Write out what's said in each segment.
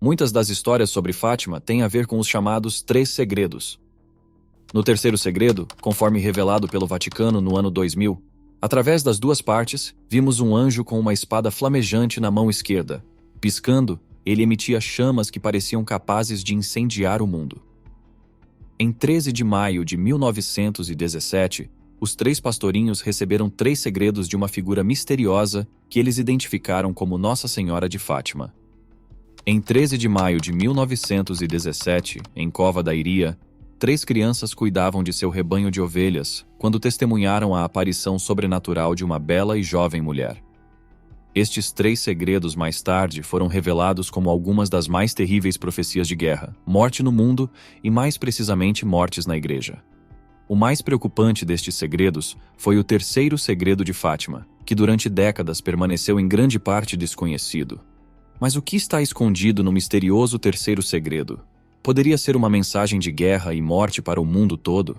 Muitas das histórias sobre Fátima têm a ver com os chamados Três Segredos. No terceiro segredo, conforme revelado pelo Vaticano no ano 2000, através das duas partes, vimos um anjo com uma espada flamejante na mão esquerda. Piscando, ele emitia chamas que pareciam capazes de incendiar o mundo. Em 13 de maio de 1917, os três pastorinhos receberam 3 segredos de uma figura misteriosa que eles identificaram como Nossa Senhora de Fátima. Em 13 de maio de 1917, em Cova da Iria, 3 crianças cuidavam de seu rebanho de ovelhas quando testemunharam a aparição sobrenatural de uma bela e jovem mulher. Estes 3 segredos mais tarde foram revelados como algumas das mais terríveis profecias de guerra, morte no mundo e mais precisamente mortes na igreja. O mais preocupante destes segredos foi o terceiro segredo de Fátima, que durante décadas permaneceu em grande parte desconhecido. Mas o que está escondido no misterioso terceiro segredo? Poderia ser uma mensagem de guerra e morte para o mundo todo?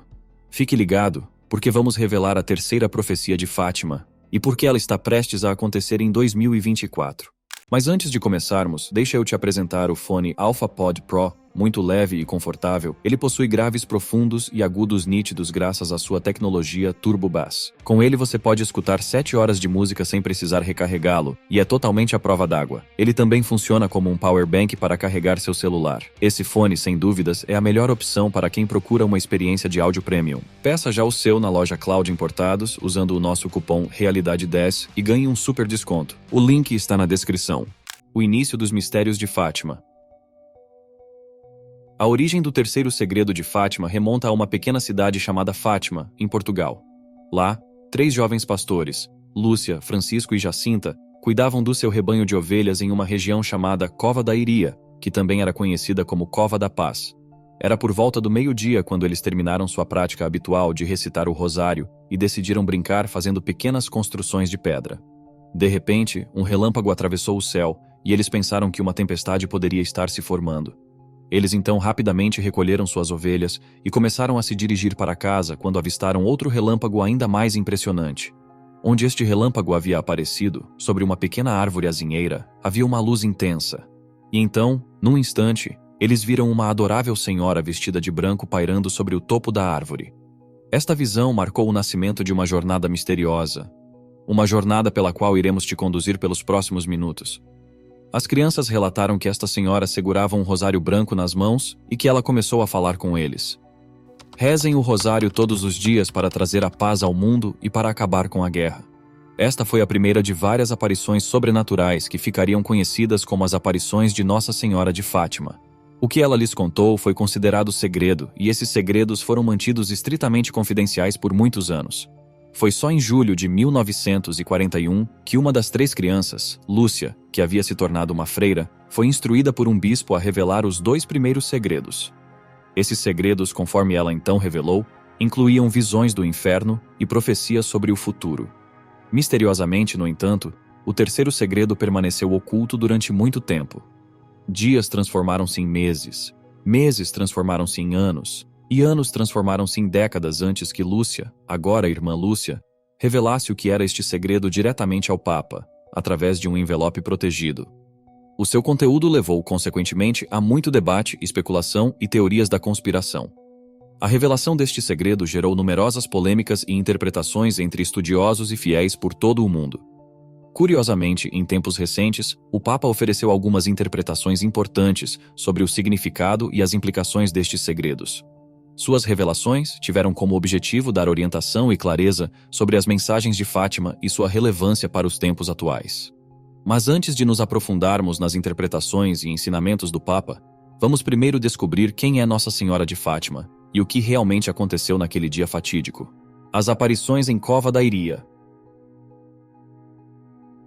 Fique ligado, porque vamos revelar a terceira profecia de Fátima e porque ela está prestes a acontecer em 2024. Mas antes de começarmos, deixa eu te apresentar o fone AlphaPod Pro. Muito leve e confortável, ele possui graves profundos e agudos nítidos graças à sua tecnologia Turbo Bass. Com ele você pode escutar 7 horas de música sem precisar recarregá-lo, e é totalmente à prova d'água. Ele também funciona como um power bank para carregar seu celular. Esse fone, sem dúvidas, é a melhor opção para quem procura uma experiência de áudio premium. Peça já o seu na loja Cloud Importados, usando o nosso cupom Realidade10 e ganhe um super desconto. O link está na descrição. O início dos mistérios de Fátima. A origem do terceiro segredo de Fátima remonta a uma pequena cidade chamada Fátima, em Portugal. Lá, 3 jovens pastores, Lúcia, Francisco e Jacinta, cuidavam do seu rebanho de ovelhas em uma região chamada Cova da Iria, que também era conhecida como Cova da Paz. Era por volta do meio-dia quando eles terminaram sua prática habitual de recitar o rosário e decidiram brincar fazendo pequenas construções de pedra. De repente, um relâmpago atravessou o céu e eles pensaram que uma tempestade poderia estar se formando. Eles então rapidamente recolheram suas ovelhas e começaram a se dirigir para casa quando avistaram outro relâmpago ainda mais impressionante. Onde este relâmpago havia aparecido, sobre uma pequena árvore azinheira, havia uma luz intensa. E então, num instante, eles viram uma adorável senhora vestida de branco pairando sobre o topo da árvore. Esta visão marcou o nascimento de uma jornada misteriosa. Uma jornada pela qual iremos te conduzir pelos próximos minutos. As crianças relataram que esta senhora segurava um rosário branco nas mãos e que ela começou a falar com eles. Rezem o rosário todos os dias para trazer a paz ao mundo e para acabar com a guerra. Esta foi a primeira de várias aparições sobrenaturais que ficariam conhecidas como as aparições de Nossa Senhora de Fátima. O que ela lhes contou foi considerado segredo e esses segredos foram mantidos estritamente confidenciais por muitos anos. Foi só em julho de 1941 que uma das 3 crianças, Lúcia, que havia se tornado uma freira, foi instruída por um bispo a revelar os 2 primeiros segredos. Esses segredos, conforme ela então revelou, incluíam visões do inferno e profecias sobre o futuro. Misteriosamente, no entanto, o terceiro segredo permaneceu oculto durante muito tempo. Dias transformaram-se em meses, meses transformaram-se em anos, e anos transformaram-se em décadas antes que Lúcia, agora a irmã Lúcia, revelasse o que era este segredo diretamente ao Papa, através de um envelope protegido. O seu conteúdo levou, consequentemente, a muito debate, especulação e teorias da conspiração. A revelação deste segredo gerou numerosas polêmicas e interpretações entre estudiosos e fiéis por todo o mundo. Curiosamente, em tempos recentes, o Papa ofereceu algumas interpretações importantes sobre o significado e as implicações destes segredos. Suas revelações tiveram como objetivo dar orientação e clareza sobre as mensagens de Fátima e sua relevância para os tempos atuais. Mas antes de nos aprofundarmos nas interpretações e ensinamentos do Papa, vamos primeiro descobrir quem é Nossa Senhora de Fátima e o que realmente aconteceu naquele dia fatídico. As aparições em Cova da Iria.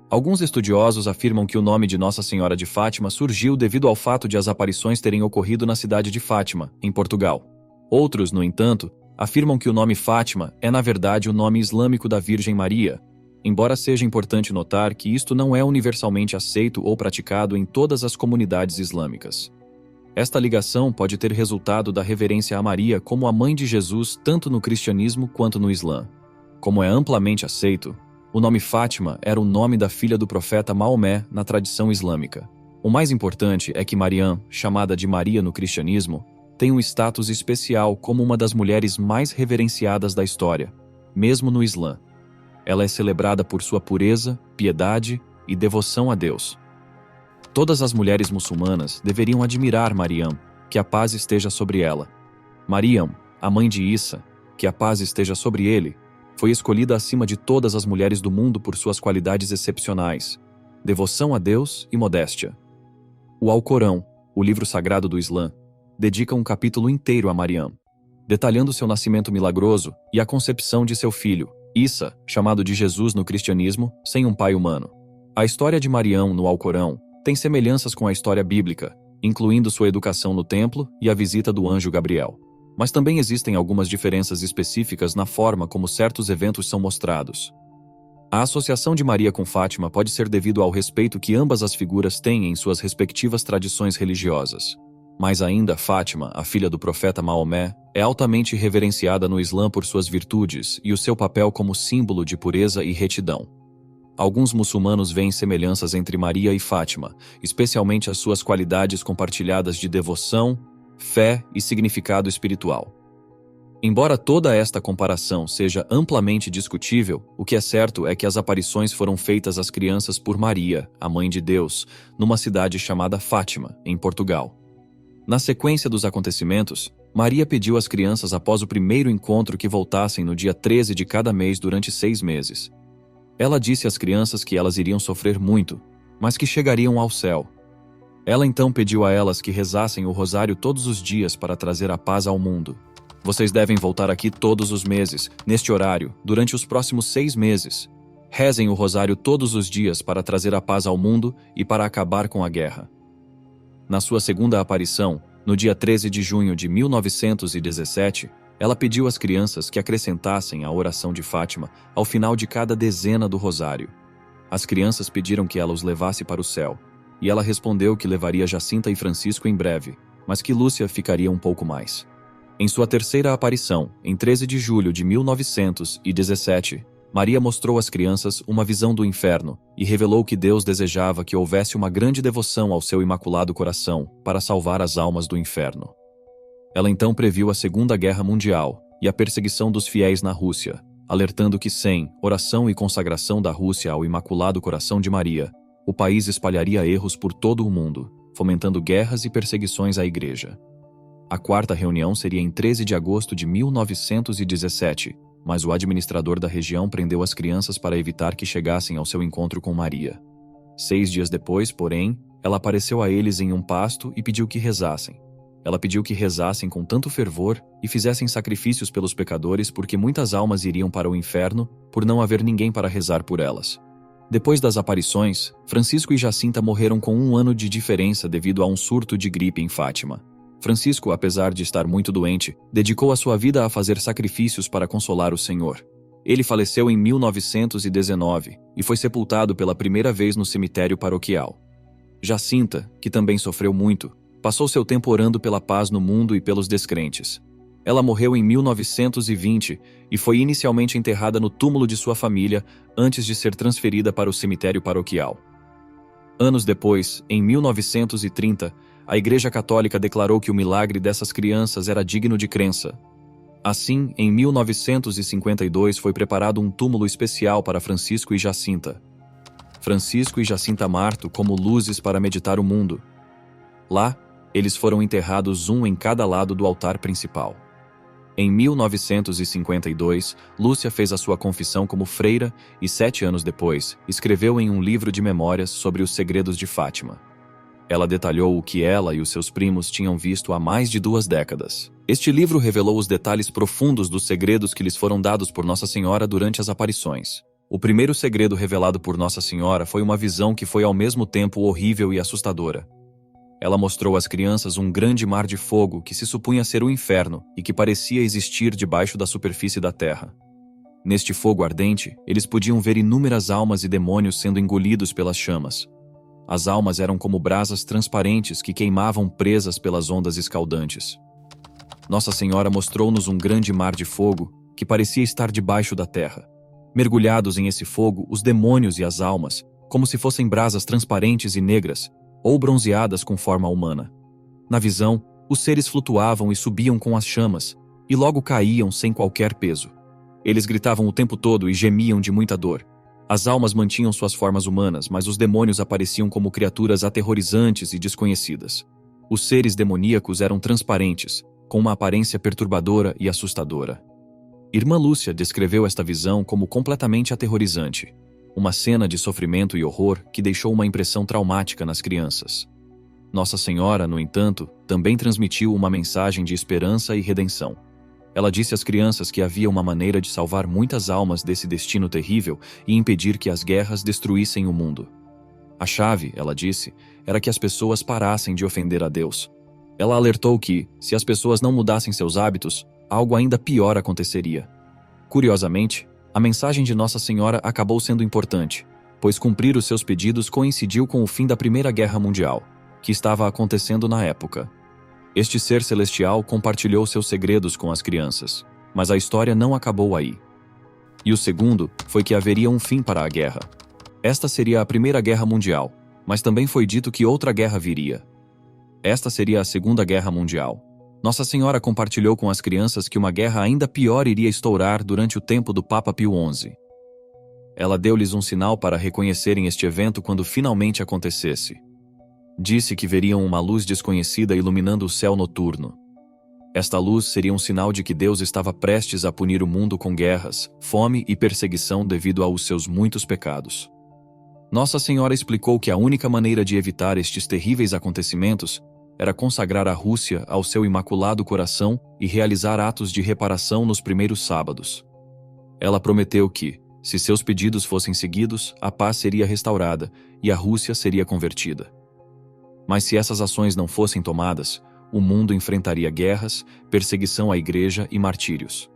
Alguns estudiosos afirmam que o nome de Nossa Senhora de Fátima surgiu devido ao fato de as aparições terem ocorrido na cidade de Fátima, em Portugal. Outros, no entanto, afirmam que o nome Fátima é na verdade o nome islâmico da Virgem Maria, embora seja importante notar que isto não é universalmente aceito ou praticado em todas as comunidades islâmicas. Esta ligação pode ter resultado da reverência a Maria como a mãe de Jesus tanto no cristianismo quanto no Islã. Como é amplamente aceito, o nome Fátima era o nome da filha do profeta Maomé na tradição islâmica. O mais importante é que Mariam, chamada de Maria no cristianismo, tem um status especial como uma das mulheres mais reverenciadas da história, mesmo no Islã. Ela é celebrada por sua pureza, piedade e devoção a Deus. Todas as mulheres muçulmanas deveriam admirar Mariam, que a paz esteja sobre ela. Mariam, a mãe de Isa, que a paz esteja sobre ele, foi escolhida acima de todas as mulheres do mundo por suas qualidades excepcionais, devoção a Deus e modéstia. O Alcorão, o livro sagrado do Islã, dedica um capítulo inteiro a Mariam, detalhando seu nascimento milagroso e a concepção de seu filho, Isa, chamado de Jesus no cristianismo, sem um pai humano. A história de Mariam no Alcorão tem semelhanças com a história bíblica, incluindo sua educação no templo e a visita do anjo Gabriel. Mas também existem algumas diferenças específicas na forma como certos eventos são mostrados. A associação de Maria com Fátima pode ser devido ao respeito que ambas as figuras têm em suas respectivas tradições religiosas. Mais ainda, Fátima, a filha do profeta Maomé, é altamente reverenciada no Islã por suas virtudes e o seu papel como símbolo de pureza e retidão. Alguns muçulmanos veem semelhanças entre Maria e Fátima, especialmente as suas qualidades compartilhadas de devoção, fé e significado espiritual. Embora toda esta comparação seja amplamente discutível, o que é certo é que as aparições foram feitas às crianças por Maria, a Mãe de Deus, numa cidade chamada Fátima, em Portugal. Na sequência dos acontecimentos, Maria pediu às crianças após o primeiro encontro que voltassem no dia 13 de cada mês durante 6 meses. Ela disse às crianças que elas iriam sofrer muito, mas que chegariam ao céu. Ela então pediu a elas que rezassem o rosário todos os dias para trazer a paz ao mundo. Vocês devem voltar aqui todos os meses, neste horário, durante os próximos 6 meses. Rezem o rosário todos os dias para trazer a paz ao mundo e para acabar com a guerra. Na sua segunda aparição, no dia 13 de junho de 1917, ela pediu às crianças que acrescentassem a oração de Fátima ao final de cada dezena do rosário. As crianças pediram que ela os levasse para o céu, e ela respondeu que levaria Jacinta e Francisco em breve, mas que Lúcia ficaria um pouco mais. Em sua terceira aparição, em 13 de julho de 1917, Maria mostrou às crianças uma visão do inferno e revelou que Deus desejava que houvesse uma grande devoção ao seu Imaculado Coração para salvar as almas do inferno. Ela então previu a Segunda Guerra Mundial e a perseguição dos fiéis na Rússia, alertando que sem oração e consagração da Rússia ao Imaculado Coração de Maria, o país espalharia erros por todo o mundo, fomentando guerras e perseguições à Igreja. A quarta reunião seria em 13 de agosto de 1917, mas o administrador da região prendeu as crianças para evitar que chegassem ao seu encontro com Maria. 6 dias depois, porém, ela apareceu a eles em um pasto e pediu que rezassem. Ela pediu que rezassem com tanto fervor e fizessem sacrifícios pelos pecadores porque muitas almas iriam para o inferno por não haver ninguém para rezar por elas. Depois das aparições, Francisco e Jacinta morreram com 1 ano de diferença devido a um surto de gripe em Fátima. Francisco, apesar de estar muito doente, dedicou a sua vida a fazer sacrifícios para consolar o Senhor. Ele faleceu em 1919 e foi sepultado pela primeira vez no cemitério paroquial. Jacinta, que também sofreu muito, passou seu tempo orando pela paz no mundo e pelos descrentes. Ela morreu em 1920 e foi inicialmente enterrada no túmulo de sua família antes de ser transferida para o cemitério paroquial. Anos depois, em 1930, a Igreja Católica declarou que o milagre dessas crianças era digno de crença. Assim, em 1952 foi preparado um túmulo especial para Francisco e Jacinta. Francisco e Jacinta Marto como luzes para meditar o mundo. Lá, eles foram enterrados um em cada lado do altar principal. Em 1952, Lúcia fez a sua confissão como freira e 7 anos depois, escreveu em um livro de memórias sobre os segredos de Fátima. Ela detalhou o que ela e os seus primos tinham visto há mais de 2 décadas. Este livro revelou os detalhes profundos dos segredos que lhes foram dados por Nossa Senhora durante as aparições. O primeiro segredo revelado por Nossa Senhora foi uma visão que foi ao mesmo tempo horrível e assustadora. Ela mostrou às crianças um grande mar de fogo que se supunha ser o inferno e que parecia existir debaixo da superfície da terra. Neste fogo ardente, eles podiam ver inúmeras almas e demônios sendo engolidos pelas chamas. As almas eram como brasas transparentes que queimavam presas pelas ondas escaldantes. Nossa Senhora mostrou-nos um grande mar de fogo que parecia estar debaixo da terra. Mergulhados em esse fogo, os demônios e as almas, como se fossem brasas transparentes e negras, ou bronzeadas com forma humana. Na visão, os seres flutuavam e subiam com as chamas, e logo caíam sem qualquer peso. Eles gritavam o tempo todo e gemiam de muita dor. As almas mantinham suas formas humanas, mas os demônios apareciam como criaturas aterrorizantes e desconhecidas. Os seres demoníacos eram transparentes, com uma aparência perturbadora e assustadora. Irmã Lúcia descreveu esta visão como completamente aterrorizante, uma cena de sofrimento e horror que deixou uma impressão traumática nas crianças. Nossa Senhora, no entanto, também transmitiu uma mensagem de esperança e redenção. Ela disse às crianças que havia uma maneira de salvar muitas almas desse destino terrível e impedir que as guerras destruíssem o mundo. A chave, ela disse, era que as pessoas parassem de ofender a Deus. Ela alertou que, se as pessoas não mudassem seus hábitos, algo ainda pior aconteceria. Curiosamente, a mensagem de Nossa Senhora acabou sendo importante, pois cumprir os seus pedidos coincidiu com o fim da Primeira Guerra Mundial, que estava acontecendo na época. Este ser celestial compartilhou seus segredos com as crianças, mas a história não acabou aí. E o segundo foi que haveria um fim para a guerra. Esta seria a Primeira Guerra Mundial, mas também foi dito que outra guerra viria. Esta seria a Segunda Guerra Mundial. Nossa Senhora compartilhou com as crianças que uma guerra ainda pior iria estourar durante o tempo do Papa Pio XI. Ela deu-lhes um sinal para reconhecerem este evento quando finalmente acontecesse. Disse que veriam uma luz desconhecida iluminando o céu noturno. Esta luz seria um sinal de que Deus estava prestes a punir o mundo com guerras, fome e perseguição devido aos seus muitos pecados. Nossa Senhora explicou que a única maneira de evitar estes terríveis acontecimentos era consagrar a Rússia ao seu Imaculado Coração e realizar atos de reparação nos primeiros sábados. Ela prometeu que, se seus pedidos fossem seguidos, a paz seria restaurada e a Rússia seria convertida. Mas se essas ações não fossem tomadas, o mundo enfrentaria guerras, perseguição à igreja e martírios.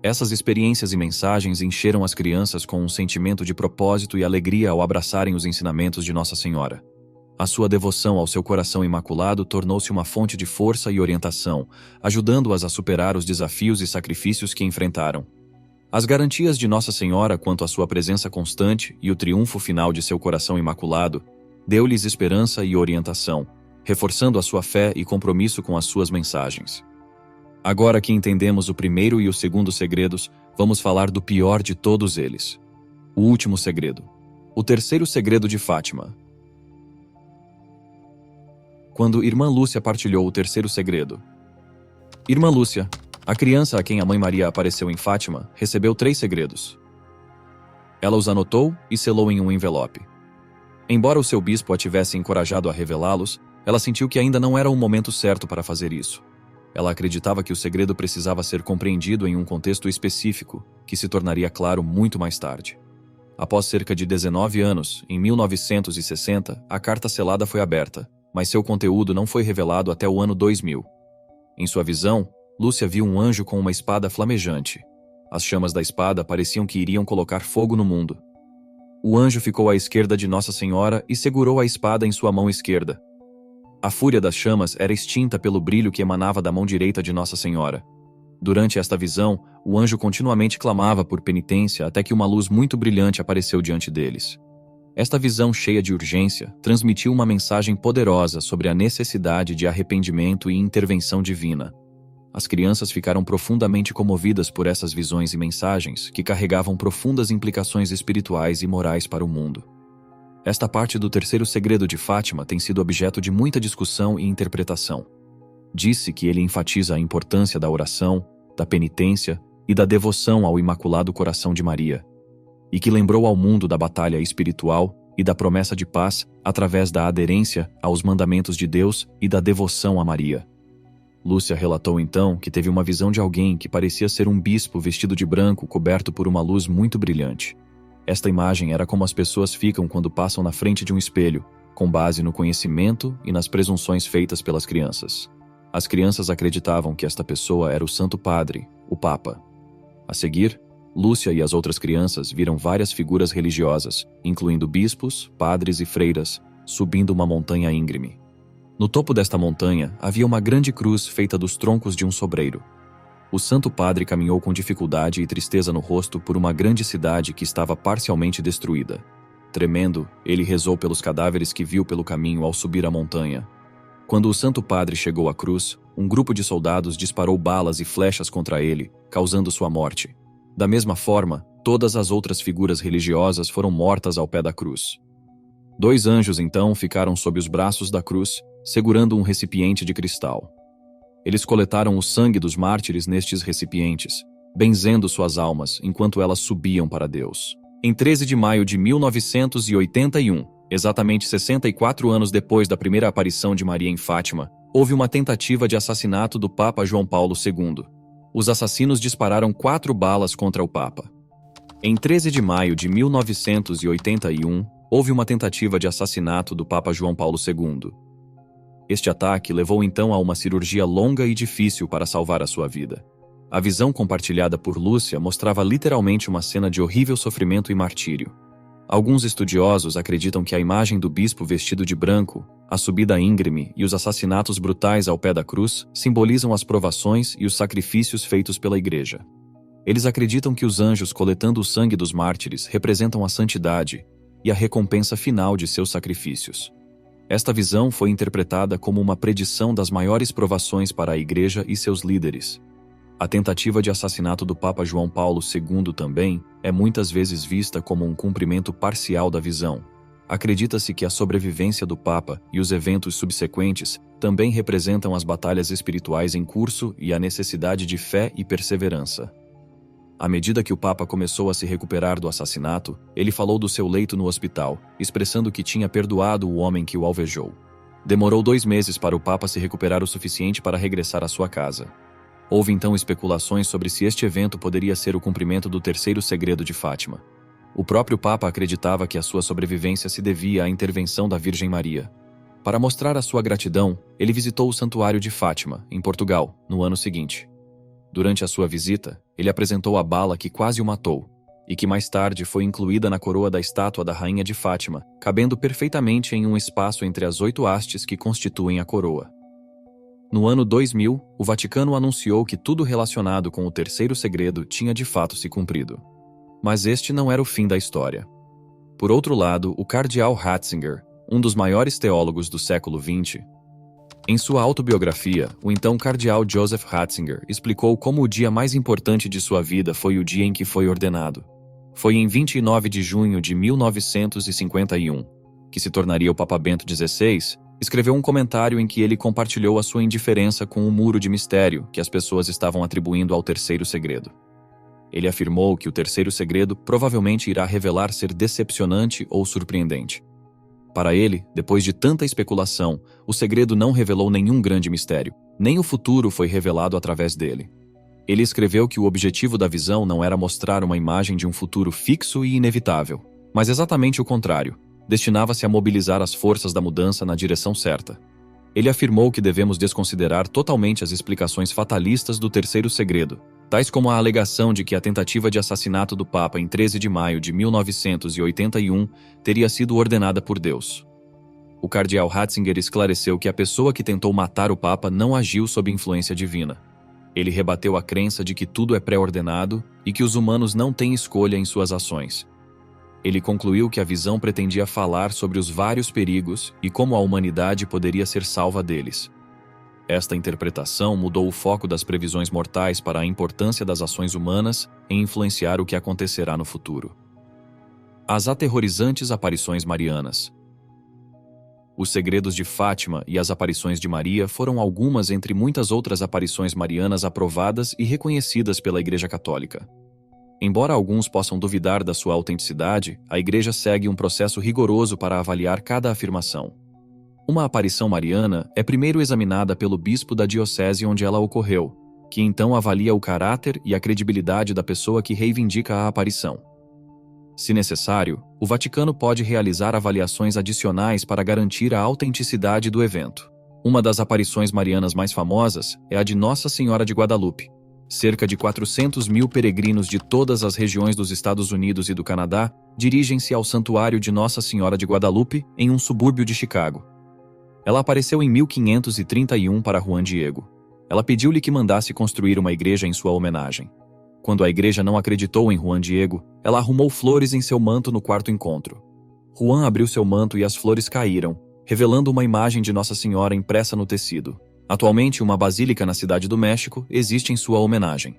Essas experiências e mensagens encheram as crianças com um sentimento de propósito e alegria ao abraçarem os ensinamentos de Nossa Senhora. A sua devoção ao seu coração imaculado tornou-se uma fonte de força e orientação, ajudando-as a superar os desafios e sacrifícios que enfrentaram. As garantias de Nossa Senhora quanto à sua presença constante e o triunfo final de seu coração imaculado deu-lhes esperança e orientação, reforçando a sua fé e compromisso com as suas mensagens. Agora que entendemos o primeiro e o segundo segredos, vamos falar do pior de todos eles. O último segredo. O terceiro segredo de Fátima. Quando Irmã Lúcia partilhou o terceiro segredo. Irmã Lúcia, a criança a quem a Mãe Maria apareceu em Fátima, recebeu 3 segredos. Ela os anotou e selou em um envelope. Embora o seu bispo a tivesse encorajado a revelá-los, ela sentiu que ainda não era o momento certo para fazer isso. Ela acreditava que o segredo precisava ser compreendido em um contexto específico, que se tornaria claro muito mais tarde. Após cerca de 19 anos, em 1960, a carta selada foi aberta, mas seu conteúdo não foi revelado até o ano 2000. Em sua visão, Lúcia viu um anjo com uma espada flamejante. As chamas da espada pareciam que iriam colocar fogo no mundo. O anjo ficou à esquerda de Nossa Senhora e segurou a espada em sua mão esquerda. A fúria das chamas era extinta pelo brilho que emanava da mão direita de Nossa Senhora. Durante esta visão, o anjo continuamente clamava por penitência até que uma luz muito brilhante apareceu diante deles. Esta visão cheia de urgência transmitiu uma mensagem poderosa sobre a necessidade de arrependimento e intervenção divina. As crianças ficaram profundamente comovidas por essas visões e mensagens que carregavam profundas implicações espirituais e morais para o mundo. Esta parte do terceiro segredo de Fátima tem sido objeto de muita discussão e interpretação. Disse que ele enfatiza a importância da oração, da penitência e da devoção ao Imaculado Coração de Maria, e que lembrou ao mundo da batalha espiritual e da promessa de paz através da aderência aos mandamentos de Deus e da devoção a Maria. Lúcia relatou então que teve uma visão de alguém que parecia ser um bispo vestido de branco coberto por uma luz muito brilhante. Esta imagem era como as pessoas ficam quando passam na frente de um espelho, com base no conhecimento e nas presunções feitas pelas crianças. As crianças acreditavam que esta pessoa era o Santo Padre, o Papa. A seguir, Lúcia e as outras crianças viram várias figuras religiosas, incluindo bispos, padres e freiras, subindo uma montanha íngreme. No topo desta montanha havia uma grande cruz feita dos troncos de um sobreiro. O Santo Padre caminhou com dificuldade e tristeza no rosto por uma grande cidade que estava parcialmente destruída. Tremendo, ele rezou pelos cadáveres que viu pelo caminho ao subir a montanha. Quando o Santo Padre chegou à cruz, um grupo de soldados disparou balas e flechas contra ele, causando sua morte. Da mesma forma, todas as outras figuras religiosas foram mortas ao pé da cruz. 2 anjos, então, ficaram sob os braços da cruz, segurando um recipiente de cristal. Eles coletaram o sangue dos mártires nestes recipientes, benzendo suas almas enquanto elas subiam para Deus. Em 13 de maio de 1981, exatamente 64 anos depois da primeira aparição de Maria em Fátima, houve uma tentativa de assassinato do Papa João Paulo II. Os assassinos dispararam 4 balas contra o Papa. Em 13 de maio de 1981, houve uma tentativa de assassinato do Papa João Paulo II. Este ataque levou então a uma cirurgia longa e difícil para salvar a sua vida. A visão compartilhada por Lúcia mostrava literalmente uma cena de horrível sofrimento e martírio. Alguns estudiosos acreditam que a imagem do bispo vestido de branco, a subida íngreme e os assassinatos brutais ao pé da cruz simbolizam as provações e os sacrifícios feitos pela Igreja. Eles acreditam que os anjos coletando o sangue dos mártires representam a santidade e a recompensa final de seus sacrifícios. Esta visão foi interpretada como uma predição das maiores provações para a Igreja e seus líderes. A tentativa de assassinato do Papa João Paulo II também é muitas vezes vista como um cumprimento parcial da visão. Acredita-se que a sobrevivência do Papa e os eventos subsequentes também representam as batalhas espirituais em curso e a necessidade de fé e perseverança. À medida que o Papa começou a se recuperar do assassinato, ele falou do seu leito no hospital, expressando que tinha perdoado o homem que o alvejou. Demorou 2 meses para o Papa se recuperar o suficiente para regressar à sua casa. Houve então especulações sobre se este evento poderia ser o cumprimento do terceiro segredo de Fátima. O próprio Papa acreditava que a sua sobrevivência se devia à intervenção da Virgem Maria. Para mostrar a sua gratidão, ele visitou o Santuário de Fátima, em Portugal, no ano seguinte. Durante a sua visita, ele apresentou a bala que quase o matou, e que mais tarde foi incluída na coroa da estátua da Rainha de Fátima, cabendo perfeitamente em um espaço entre as 8 hastes que constituem a coroa. No ano 2000, o Vaticano anunciou que tudo relacionado com o terceiro segredo tinha de fato se cumprido. Mas este não era o fim da história. Por outro lado, o cardeal Ratzinger, um dos maiores teólogos do século XX, em sua autobiografia, o então cardeal Joseph Ratzinger explicou como o dia mais importante de sua vida foi o dia em que foi ordenado. Foi em 29 de junho de 1951, que se tornaria o Papa Bento XVI, escreveu um comentário em que ele compartilhou a sua indiferença com o muro de mistério que as pessoas estavam atribuindo ao terceiro segredo. Ele afirmou que o terceiro segredo provavelmente irá revelar ser decepcionante ou surpreendente. Para ele, depois de tanta especulação, o segredo não revelou nenhum grande mistério, nem o futuro foi revelado através dele. Ele escreveu que o objetivo da visão não era mostrar uma imagem de um futuro fixo e inevitável, mas exatamente o contrário, destinava-se a mobilizar as forças da mudança na direção certa. Ele afirmou que devemos desconsiderar totalmente as explicações fatalistas do terceiro segredo, tais como a alegação de que a tentativa de assassinato do Papa em 13 de maio de 1981 teria sido ordenada por Deus. O cardeal Ratzinger esclareceu que a pessoa que tentou matar o Papa não agiu sob influência divina. Ele rebateu a crença de que tudo é pré-ordenado e que os humanos não têm escolha em suas ações. Ele concluiu que a visão pretendia falar sobre os vários perigos e como a humanidade poderia ser salva deles. Esta interpretação mudou o foco das previsões mortais para a importância das ações humanas em influenciar o que acontecerá no futuro. As aterrorizantes aparições marianas. Os segredos de Fátima e as aparições de Maria foram algumas entre muitas outras aparições marianas aprovadas e reconhecidas pela Igreja Católica. Embora alguns possam duvidar da sua autenticidade, a Igreja segue um processo rigoroso para avaliar cada afirmação. Uma aparição mariana é primeiro examinada pelo bispo da diocese onde ela ocorreu, que então avalia o caráter e a credibilidade da pessoa que reivindica a aparição. Se necessário, o Vaticano pode realizar avaliações adicionais para garantir a autenticidade do evento. Uma das aparições marianas mais famosas é a de Nossa Senhora de Guadalupe. Cerca de 400 mil peregrinos de todas as regiões dos Estados Unidos e do Canadá dirigem-se ao Santuário de Nossa Senhora de Guadalupe em um subúrbio de Chicago. Ela apareceu em 1531 para Juan Diego. Ela pediu-lhe que mandasse construir uma igreja em sua homenagem. Quando a igreja não acreditou em Juan Diego, ela arrumou flores em seu manto no quarto encontro. Juan abriu seu manto e as flores caíram, revelando uma imagem de Nossa Senhora impressa no tecido. Atualmente, uma basílica na cidade do México existe em sua homenagem.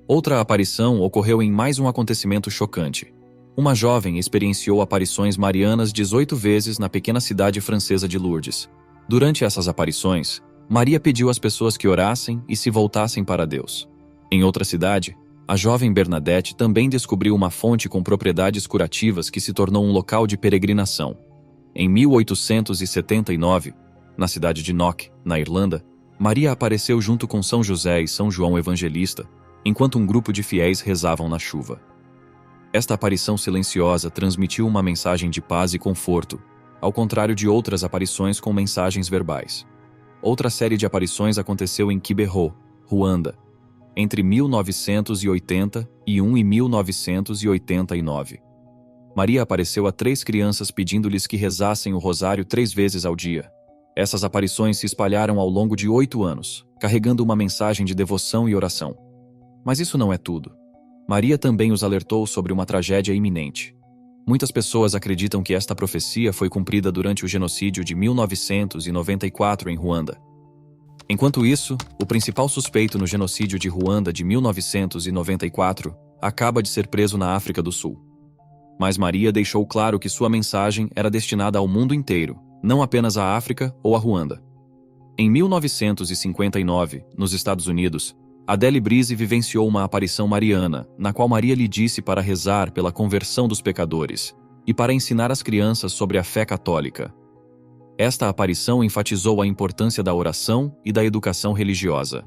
Outra aparição ocorreu em mais um acontecimento chocante. Uma jovem experienciou aparições marianas 18 vezes na pequena cidade francesa de Lourdes. Durante essas aparições, Maria pediu às pessoas que orassem e se voltassem para Deus. Em outra cidade, a jovem Bernadette também descobriu uma fonte com propriedades curativas que se tornou um local de peregrinação. Em 1879, na cidade de Knock, na Irlanda, Maria apareceu junto com São José e São João Evangelista, enquanto um grupo de fiéis rezavam na chuva. Esta aparição silenciosa transmitiu uma mensagem de paz e conforto, ao contrário de outras aparições com mensagens verbais. Outra série de aparições aconteceu em Quiberon, Ruanda, entre 1981 e 1989. Maria apareceu a 3 crianças pedindo-lhes que rezassem o rosário 3 vezes ao dia. Essas aparições se espalharam ao longo de 8 anos, carregando uma mensagem de devoção e oração. Mas isso não é tudo. Maria também os alertou sobre uma tragédia iminente. Muitas pessoas acreditam que esta profecia foi cumprida durante o genocídio de 1994 em Ruanda. Enquanto isso, o principal suspeito no genocídio de Ruanda de 1994 acaba de ser preso na África do Sul. Mas Maria deixou claro que sua mensagem era destinada ao mundo inteiro, não apenas à África ou a Ruanda. Em 1959, nos Estados Unidos, Adele Brise vivenciou uma aparição mariana, na qual Maria lhe disse para rezar pela conversão dos pecadores e para ensinar as crianças sobre a fé católica. Esta aparição enfatizou a importância da oração e da educação religiosa.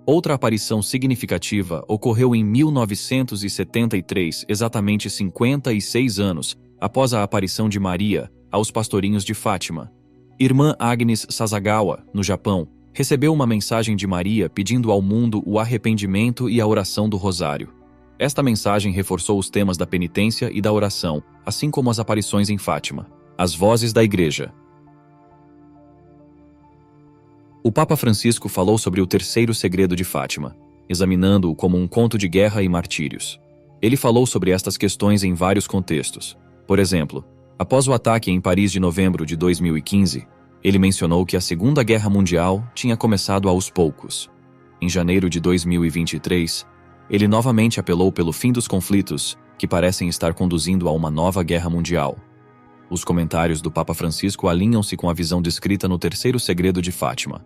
Outra aparição significativa ocorreu em 1973, exatamente 56 anos após a aparição de Maria aos pastorinhos de Fátima. Irmã Agnes Sasagawa, no Japão, recebeu uma mensagem de Maria pedindo ao mundo o arrependimento e a oração do rosário. Esta mensagem reforçou os temas da penitência e da oração, assim como as aparições em Fátima. As vozes da Igreja. O Papa Francisco falou sobre o terceiro segredo de Fátima, examinando-o como um conto de guerra e martírios. Ele falou sobre estas questões em vários contextos. Por exemplo, após o ataque em Paris de novembro de 2015, ele mencionou que a Segunda Guerra Mundial tinha começado aos poucos. Em janeiro de 2023, ele novamente apelou pelo fim dos conflitos, que parecem estar conduzindo a uma nova guerra mundial. Os comentários do Papa Francisco alinham-se com a visão descrita no terceiro segredo de Fátima.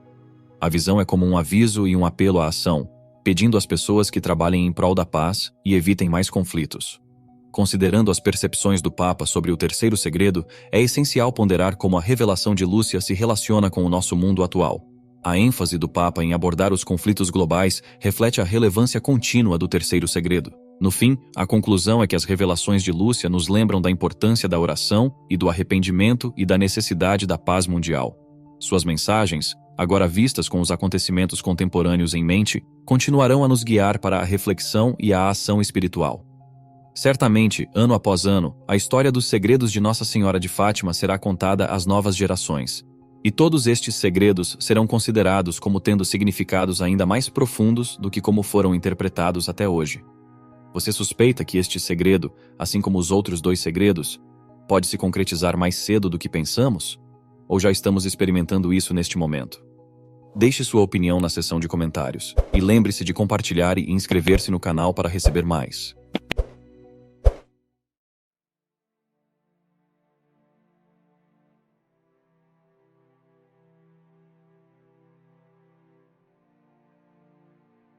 A visão é como um aviso e um apelo à ação, pedindo às pessoas que trabalhem em prol da paz e evitem mais conflitos. Considerando as percepções do Papa sobre o terceiro segredo, é essencial ponderar como a revelação de Lúcia se relaciona com o nosso mundo atual. A ênfase do Papa em abordar os conflitos globais reflete a relevância contínua do terceiro segredo. No fim, a conclusão é que as revelações de Lúcia nos lembram da importância da oração e do arrependimento e da necessidade da paz mundial. Suas mensagens, agora vistas com os acontecimentos contemporâneos em mente, continuarão a nos guiar para a reflexão e a ação espiritual. Certamente, ano após ano, a história dos segredos de Nossa Senhora de Fátima será contada às novas gerações. E todos estes segredos serão considerados como tendo significados ainda mais profundos do que como foram interpretados até hoje. Você suspeita que este segredo, assim como os outros 2 segredos, pode se concretizar mais cedo do que pensamos? Ou já estamos experimentando isso neste momento? Deixe sua opinião na seção de comentários. E lembre-se de compartilhar e inscrever-se no canal para receber mais.